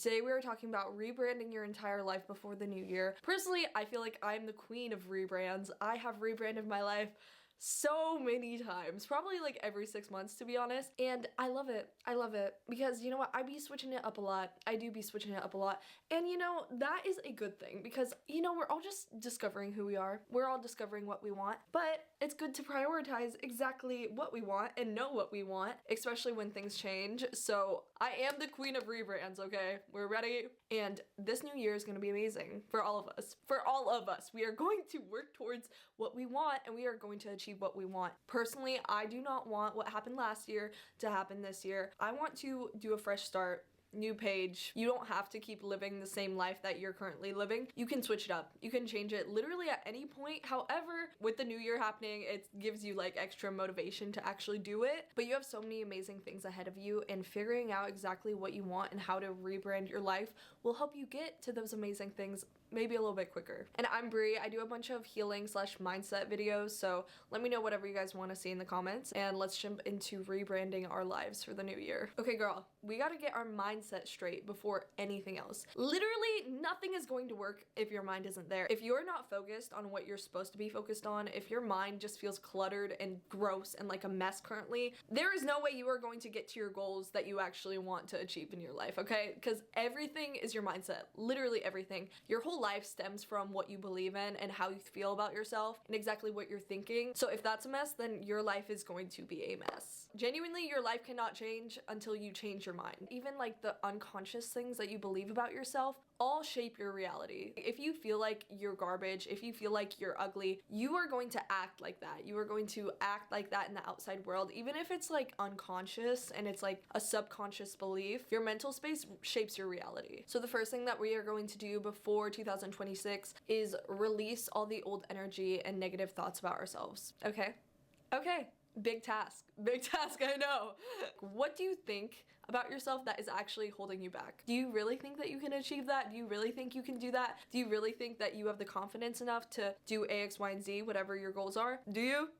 Today we are talking about rebranding your entire life before the new year. Personally, I feel like I'm the queen of rebrands. I have rebranded my life so many times, probably like every 6 months to be honest, and I love it. I love it because you know what, I be switching it up a lot. I do be switching it up a lot, and you know, that is a good thing because you know, we're all just discovering who we are. We're all discovering what we want, but it's good to prioritize exactly what we want and know what we want, especially when things change. So I am the queen of rebrands, okay? We're ready, and this new year is going to be amazing for all of us. For all of us, we are going to work towards what we want, and we are going to achieve what we want. Personally, I do not want what happened last year to happen this year. I want to do a fresh start. New page. You don't have to keep living the same life that you're currently living. You can switch it up. You can change it literally at any point. However, with the new year happening, it gives you like extra motivation to actually do it. But you have so many amazing things ahead of you, and figuring out exactly what you want and how to rebrand your life will help you get to those amazing things maybe a little bit quicker. And I'm Brie. I do a bunch of healing / mindset videos, so let me know whatever you guys want to see in the comments, and let's jump into rebranding our lives for the new year. Okay girl, we gotta get our mindset straight before anything else. Literally nothing is going to work if your mind isn't there. If you're not focused on what you're supposed to be focused on, if your mind just feels cluttered and gross and like a mess currently, there is no way you are going to get to your goals that you actually want to achieve in your life, okay? Because everything is your mindset. Literally everything. Your whole life stems from what you believe in and how you feel about yourself and exactly what you're thinking. So if that's a mess, then your life is going to be a mess. Genuinely, your life cannot change until you change your mind. Even like the unconscious things that you believe about yourself all shape your reality. If you feel like you're garbage, if you feel like you're ugly, you are going to act like that. You are going to act like that in the outside world, even if it's like unconscious and it's like a subconscious belief. Your mental space shapes your reality. So the first thing that we are going to do before 2026 is release all the old energy and negative thoughts about ourselves. Okay? Okay. Big task, I know. What do you think about yourself that is actually holding you back? Do you really think that you can achieve that? Do you really think you can do that? Do you really think that you have the confidence enough to do A, X, Y, and Z, whatever your goals are? Do you?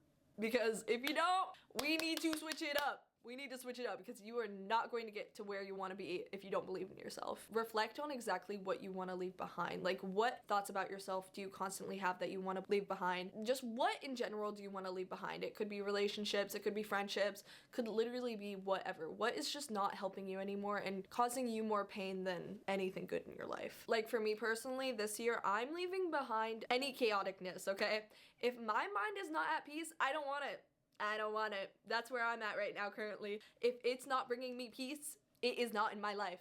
Because if you don't, we need to switch it up. We need to switch it up because you are not going to get to where you want to be if you don't believe in yourself. Reflect on exactly what you want to leave behind. Like, what thoughts about yourself do you constantly have that you want to leave behind? Just what in general do you want to leave behind? It could be relationships, it could be friendships, could literally be whatever. What is just not helping you anymore and causing you more pain than anything good in your life? Like for me personally, this year, I'm leaving behind any chaoticness, okay? If my mind is not at peace, I don't want it. I don't want it. That's where I'm at right now currently. If it's not bringing me peace, it is not in my life.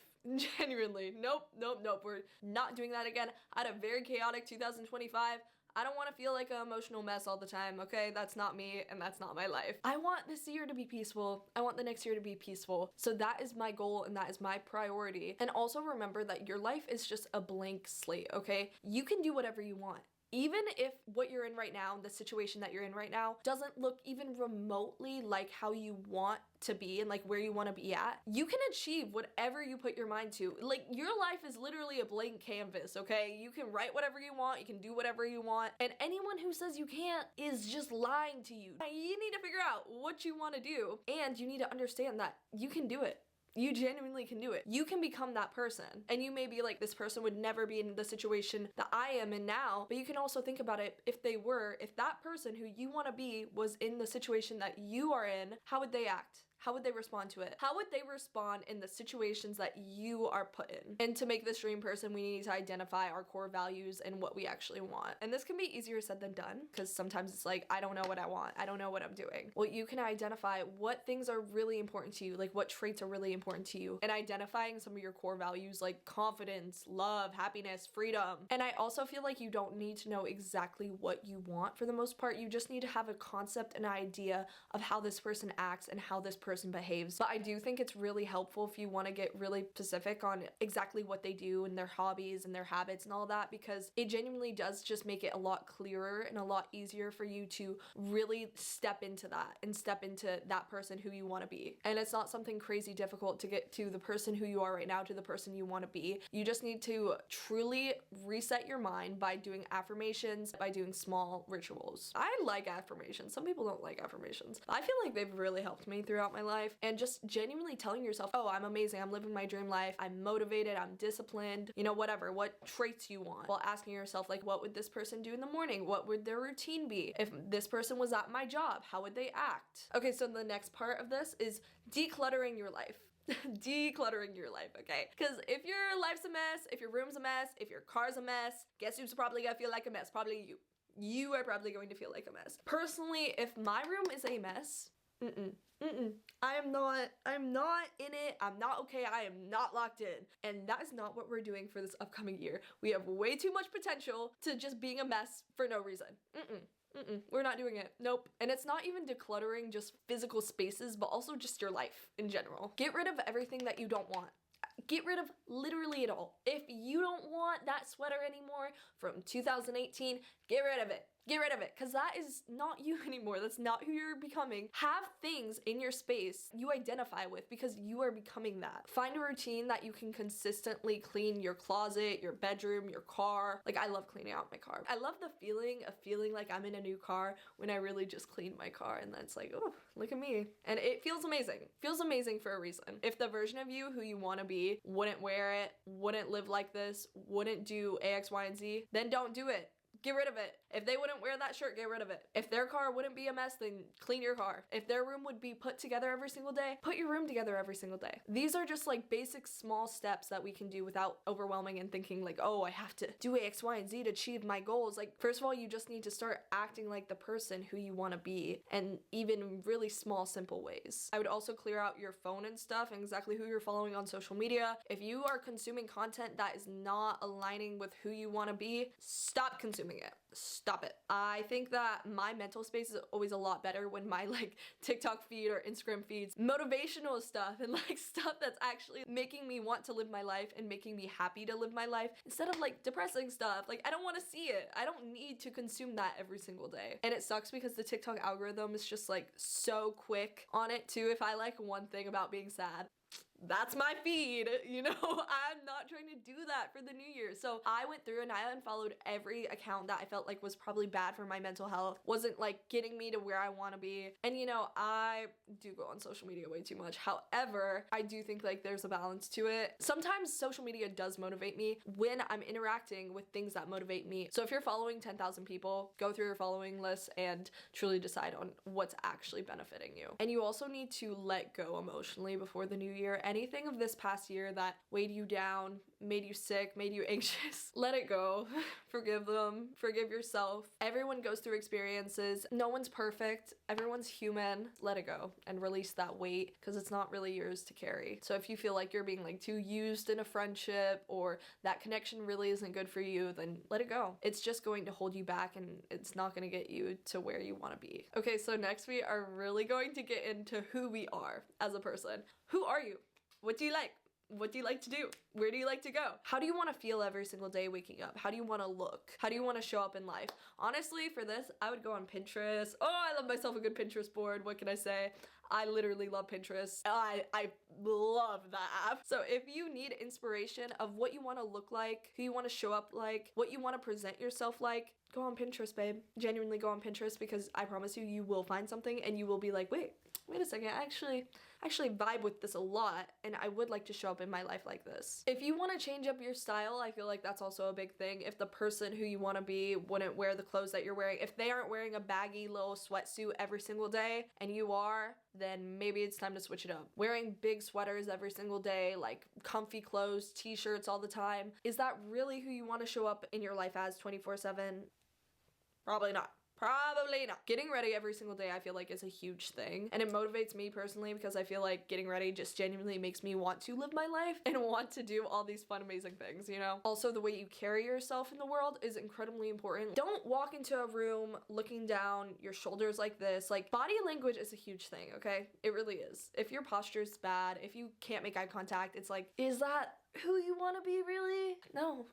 Genuinely. Nope. We're not doing that again. I had a very chaotic 2025. I don't want to feel like an emotional mess all the time, okay? That's not me and that's not my life. I want this year to be peaceful. I want the next year to be peaceful. So that is my goal and that is my priority. And also remember that your life is just a blank slate, okay? You can do whatever you want. Even if what you're in right now, the situation that you're in right now, doesn't look even remotely like how you want to be and like where you want to be at, you can achieve whatever you put your mind to. Like, your life is literally a blank canvas, okay? You can write whatever you want, you can do whatever you want, and anyone who says you can't is just lying to you. You need to figure out what you want to do, and you need to understand that you can do it. You genuinely can do it. You can become that person. And you may be like, this person would never be in the situation that I am in now, but you can also think about it, if that person who you want to be was in the situation that you are in, how would they act? How would they respond to it? How would they respond in the situations that you are put in? And to make this dream person, we need to identify our core values and what we actually want. And this can be easier said than done because sometimes it's like, I don't know what I want. I don't know what I'm doing. Well, you can identify what things are really important to you, like what traits are really important to you, and identifying some of your core values like confidence, love, happiness, freedom. And I also feel like you don't need to know exactly what you want for the most part. You just need to have a concept and idea of how this person acts and how this person behaves. But I do think it's really helpful if you want to get really specific on exactly what they do and their hobbies and their habits and all that, because it genuinely does just make it a lot clearer and a lot easier for you to really step into that and step into that person who you want to be. And it's not something crazy difficult to get to the person who you are right now to the person you want to be. You just need to truly reset your mind by doing affirmations, by doing small rituals. I like affirmations. Some people don't like affirmations. I feel like they've really helped me throughout my life, and just genuinely telling yourself, oh, I'm amazing, I'm living my dream life, I'm motivated, I'm disciplined, you know, whatever, what traits you want, while asking yourself, like, what would this person do in the morning? What would their routine be? If this person was at my job, how would they act? Okay, so the next part of this is decluttering your life. Decluttering your life, okay? Because if your life's a mess, if your room's a mess, if your car's a mess, guess who's probably gonna feel like a mess? Probably you. You are probably going to feel like a mess. Personally, if my room is a mess, I'm not in it. I'm not okay. I am not locked in. And that is not what we're doing for this upcoming year. We have way too much potential to just being a mess for no reason. We're not doing it. Nope. And it's not even decluttering just physical spaces, but also just your life in general. Get rid of everything that you don't want. Get rid of literally it all. If you don't want that sweater anymore from 2018, get rid of it. Get rid of it, because that is not you anymore. That's not who you're becoming. Have things in your space you identify with, because you are becoming that. Find a routine that you can consistently clean your closet, your bedroom, your car. Like, I love cleaning out my car. I love the feeling of feeling like I'm in a new car when I really just cleaned my car, and then it's like, oh, look at me. And it feels amazing. Feels amazing for a reason. If the version of you who you want to be wouldn't wear it, wouldn't live like this, wouldn't do A, X, Y, and Z, then don't do it. Get rid of it. If they wouldn't wear that shirt, get rid of it. If their car wouldn't be a mess, then clean your car. If their room would be put together every single day, put your room together every single day. These are just like basic small steps that we can do without overwhelming and thinking like, oh, I have to do X, Y, and Z to achieve my goals. Like, first of all, you just need to start acting like the person who you want to be, and even in really small, simple ways. I would also clear out your phone and stuff and exactly who you're following on social media. If you are consuming content that is not aligning with who you want to be, stop consuming it. Stop it. I think that my mental space is always a lot better when my like TikTok feed or Instagram feeds motivational stuff and like stuff that's actually making me want to live my life and making me happy to live my life, instead of like depressing stuff. Like, I don't want to see it. I don't need to consume that every single day. And it sucks because the TikTok algorithm is just like so quick on it too. If I like one thing about being sad, that's my feed, you know? I'm not trying to do that for the new year. So I went through and I unfollowed every account that I felt like was probably bad for my mental health, wasn't like getting me to where I want to be. And you know, I do go on social media way too much. However, I do think like there's a balance to it. Sometimes social media does motivate me when I'm interacting with things that motivate me. So if you're following 10,000 people, go through your following list and truly decide on what's actually benefiting you. And you also need to let go emotionally before the new year. Anything of this past year that weighed you down, made you sick, made you anxious, let it go. Forgive them. Forgive yourself. Everyone goes through experiences. No one's perfect. Everyone's human. Let it go and release that weight, because it's not really yours to carry. So if you feel like you're being like too used in a friendship, or that connection really isn't good for you, then let it go. It's just going to hold you back, and it's not going to get you to where you want to be. Okay, so next we are really going to get into who we are as a person. Who are you? What do you like? What do you like to do? Where do you like to go? How do you want to feel every single day waking up? How do you want to look? How do you want to show up in life? Honestly, for this, I would go on Pinterest. Oh, I love myself a good Pinterest board. What can I say? I literally love Pinterest. I love that app. So if you need inspiration of what you want to look like, who you want to show up like, what you want to present yourself like, go on Pinterest, babe. Genuinely go on Pinterest, because I promise you, you will find something and you will be like, wait a second, I actually vibe with this a lot, and I would like to show up in my life like this. If you want to change up your style, I feel like that's also a big thing. If the person who you want to be wouldn't wear the clothes that you're wearing, if they aren't wearing a baggy little sweatsuit every single day and you are, then maybe it's time to switch it up. Wearing big sweaters every single day, like comfy clothes, t-shirts all the time, is that really who you want to show up in your life as 24/7? Probably not. Probably not. Getting ready every single day, I feel like, is a huge thing. And it motivates me personally, because I feel like getting ready just genuinely makes me want to live my life and want to do all these fun, amazing things, you know? Also, the way you carry yourself in the world is incredibly important. Don't walk into a room looking down, your shoulders like this. Like, body language is a huge thing, okay? It really is. If your posture's bad, if you can't make eye contact, it's like, is that who you want to be, really? No.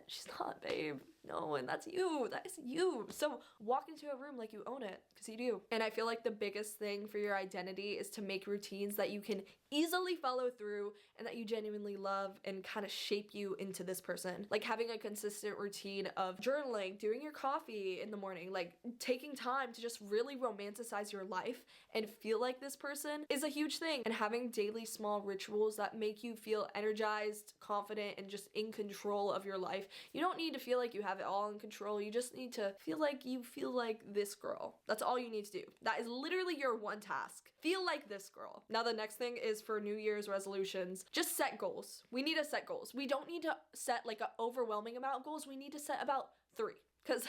She's not, babe. No, and that's you. That is you. So walk into a room like you own it, because you do. And I feel like the biggest thing for your identity is to make routines that you can easily follow through and that you genuinely love and kind of shape you into this person. Like having a consistent routine of journaling, doing your coffee in the morning, like taking time to just really romanticize your life and feel like this person is a huge thing. And having daily small rituals that make you feel energized, confident, and just in control of your life. You don't need to feel like you have it all in control. You just need to feel like you feel like this girl. That's all you need to do. That is literally your one task. Feel like this girl. Now the next thing is for New Year's resolutions. Just set goals. We need to set goals. We don't need to set like an overwhelming amount of goals. We need to set about 3, because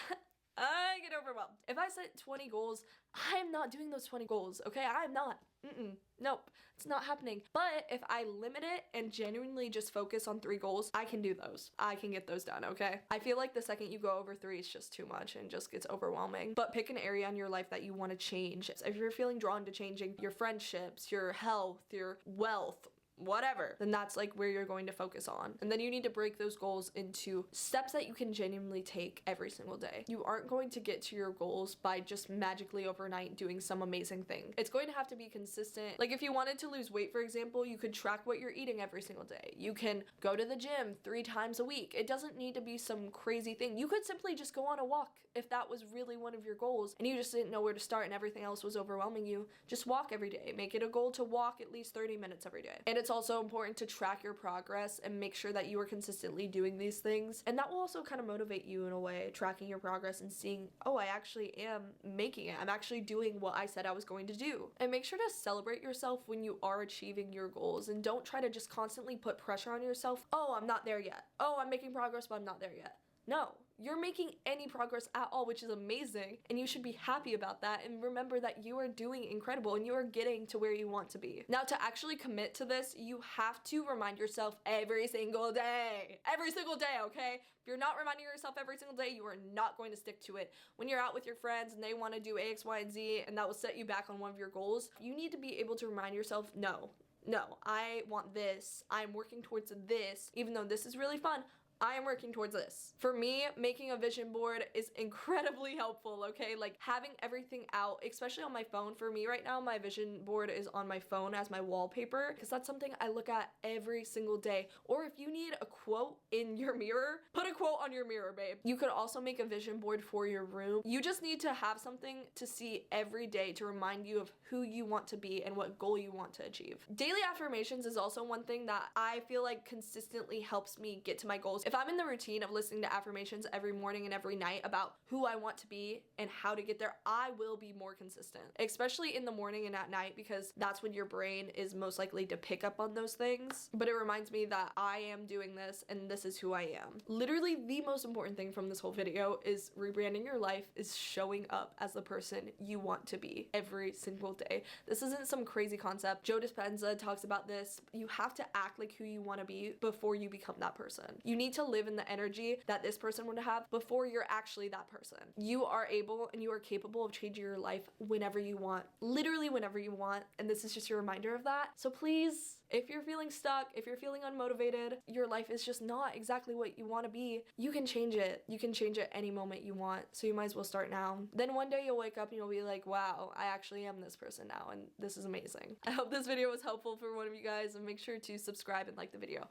I get overwhelmed. If I set 20 goals, I'm not doing those 20 goals, okay? I'm not. Nope, it's not happening. But if I limit it and genuinely just focus on 3 goals, I can do those. I can get those done, okay? I feel like the second you go over 3, it's just too much and just gets overwhelming. But pick an area in your life that you want to change. If you're feeling drawn to changing your friendships, your health, your wealth, whatever, then that's like where you're going to focus on. And then you need to break those goals into steps that you can genuinely take every single day. You aren't going to get to your goals by just magically overnight doing some amazing thing. It's going to have to be consistent. Like if you wanted to lose weight, for example, you could track what you're eating every single day. You can go to the gym 3 times a week. It doesn't need to be some crazy thing. You could simply just go on a walk if that was really one of your goals and you just didn't know where to start and everything else was overwhelming you. Just walk every day. Make it a goal to walk at least 30 minutes every day. And it's also important to track your progress and make sure that you are consistently doing these things. And that will also kind of motivate you in a way, tracking your progress and seeing, oh, I actually am making it. I'm actually doing what I said I was going to do. And make sure to celebrate yourself when you are achieving your goals and don't try to just constantly put pressure on yourself. Oh, I'm not there yet. Oh, I'm making progress, but I'm not there yet. No, you're making any progress at all, which is amazing, and you should be happy about that and remember that you are doing incredible and you are getting to where you want to be. Now, to actually commit to this, you have to remind yourself every single day. Every single day, okay? If you're not reminding yourself every single day, you are not going to stick to it. When you're out with your friends and they want to do A, X, Y, and Z, and that will set you back on one of your goals, you need to be able to remind yourself, no, I want this. I'm working towards this, even though this is really fun. I am working towards this. For me, making a vision board is incredibly helpful, okay? Like having everything out, especially on my phone. For me right now, my vision board is on my phone as my wallpaper because that's something I look at every single day. Or if you need a quote in your mirror, put a quote on your mirror, babe. You could also make a vision board for your room. You just need to have something to see every day to remind you of who you want to be and what goal you want to achieve. Daily affirmations is also one thing that I feel like consistently helps me get to my goals. If I'm in the routine of listening to affirmations every morning and every night about who I want to be and how to get there, I will be more consistent, especially in the morning and at night because that's when your brain is most likely to pick up on those things. But it reminds me that I am doing this and this is who I am. Literally the most important thing from this whole video is rebranding your life is showing up as the person you want to be every single day. This isn't some crazy concept. Joe Dispenza talks about this. You have to act like who you want to be before you become that person. You need to live in the energy that this person would have before you're actually that person. You are able and you are capable of changing your life whenever you want, literally whenever you want, and this is just your reminder of that. So please, if you're feeling stuck, if you're feeling unmotivated, your life is just not exactly what you want to be, you can change it. You can change it any moment you want, so you might as well start now. Then one day you'll wake up and you'll be like, wow, I actually am this person now, and this is amazing. I hope this video was helpful for one of you guys, and make sure to subscribe and like the video.